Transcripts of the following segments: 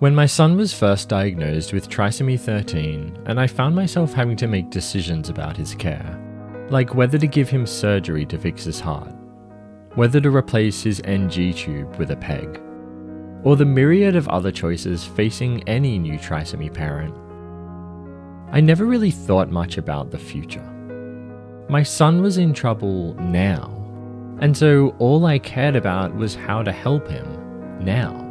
When my son was first diagnosed with trisomy 13, and I found myself having to make decisions about his care, like whether to give him surgery to fix his heart, whether to replace his NG tube with a peg, or the myriad of other choices facing any new trisomy parent, I never really thought much about the future. My son was in trouble now, and so all I cared about was how to help him now.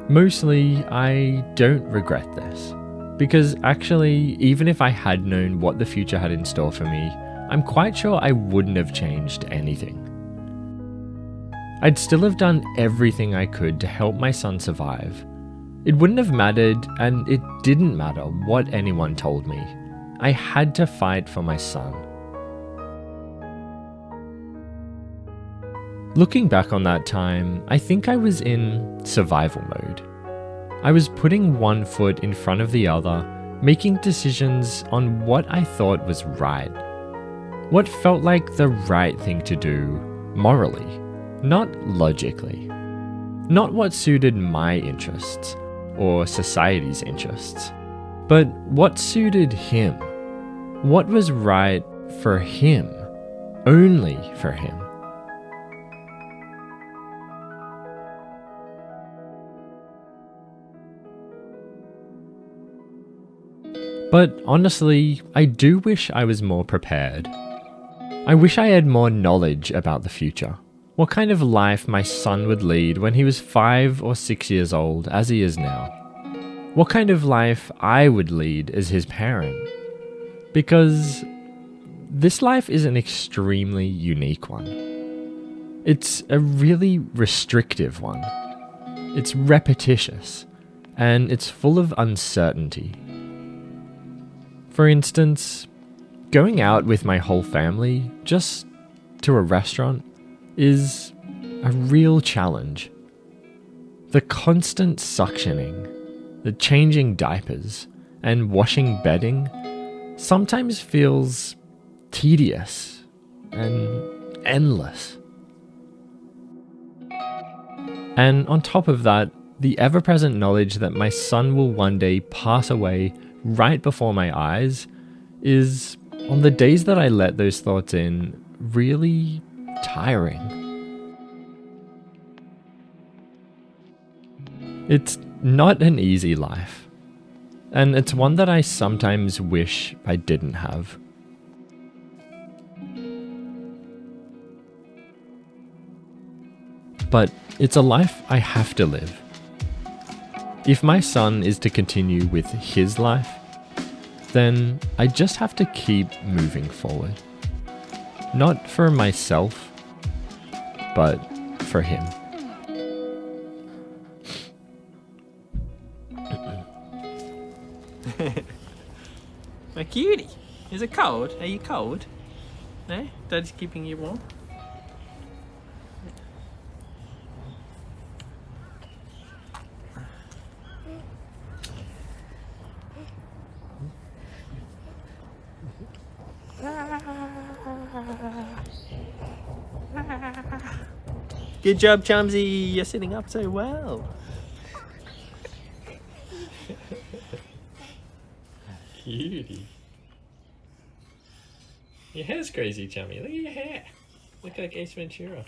Mostly, I don't regret this, because actually, even if I had known what the future had in store for me, I'm quite sure I wouldn't have changed anything. I'd still have done everything I could to help my son survive. It wouldn't have mattered, and it didn't matter what anyone told me. I had to fight for my son. Looking back on that time, I think I was in survival mode. I was putting one foot in front of the other, making decisions on what I thought was right. What felt like the right thing to do, morally, not logically. Not what suited my interests, or society's interests, but what suited him. What was right for him, only for him. But honestly, I do wish I was more prepared. I wish I had more knowledge about the future. What kind of life my son would lead when he was 5 or 6 years old, as he is now. What kind of life I would lead as his parent. Because this life is an extremely unique one. It's a really restrictive one. It's repetitious, and it's full of uncertainty. For instance, going out with my whole family, just to a restaurant, is a real challenge. The constant suctioning, the changing diapers, and washing bedding sometimes feels tedious and endless. And on top of that, the ever-present knowledge that my son will one day pass away right before my eyes is, on the days that I let those thoughts in, really tiring. It's not an easy life, and it's one that I sometimes wish I didn't have. But it's a life I have to live. If my son is to continue with his life, then I just have to keep moving forward. Not for myself, but for him. My cutie, is it cold? Are you cold? No? Dad's keeping you warm? Good job, Chumsy. You're sitting up so well. Cutie. Your hair's crazy, Chummy. Look at your hair. Look like Ace Ventura.